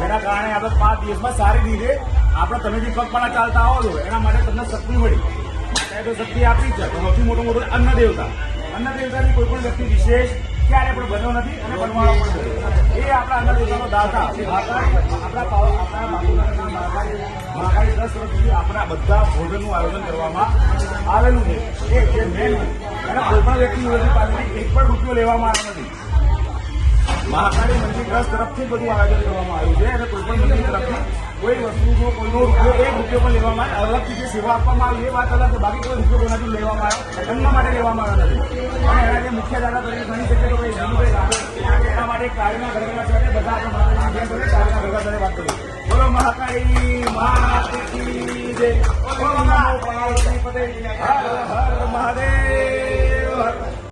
જેના કારણે આપણે 5 દિવસમાં સારી રીતે આપણે તમે જે પગપાળા ચાલતા આવો છો એના માટે તમને શક્તિ મળી. તો શક્તિ આપી છે તો સૌથી મોટું અન્ન દેવતા. અન્ન દેવતાની કોઈ પણ વ્યક્તિ વિશેષ ક્યારે પણ બન્યો નથી અને બનવાનો પણ નથી. એ આપણા અન્ન દેવતાનો દાતા મહાકાળી ટ્રસ્ટ તરફથી આપણા બધા ભોજનનું આયોજન કરવામાં આવેલું છે. એ જે મેન અને કોઈ પણ વ્યક્તિ પાસેથી એક પણ રૂપિયો લેવામાં આવ્યો નથી. મહાકાળી મંદિર ટ્રસ્ટ તરફથી બધું આયોજન કરવામાં આવ્યું છે અને કોઈ પણ મંદિર તરફથી કોઈ વસ્તુનો કોઈનો રૂપિયો એક રૂપિયો પણ લેવામાં આવે. અલગથી જે સેવા આપવામાં આવી એ વાત અલગ છે. બાકી કોઈ રૂપિયો કોઈનાથી લેવામાં આવ્યો એમના માટે લેવામાં આવ્યો નથી. અને એના જે મુખ્ય દાદા તરીકે ગણી શકીએ તો એના માટે કાર્યના ઘરગડા સાથે બધા આપણે કાર્યના ઘરગડા સાથે વાત કરીએ. બોલો મહાકાળી માતાજી જય. ઓમ નમો પાર્વતી પતે. હર હર મહાદેવ.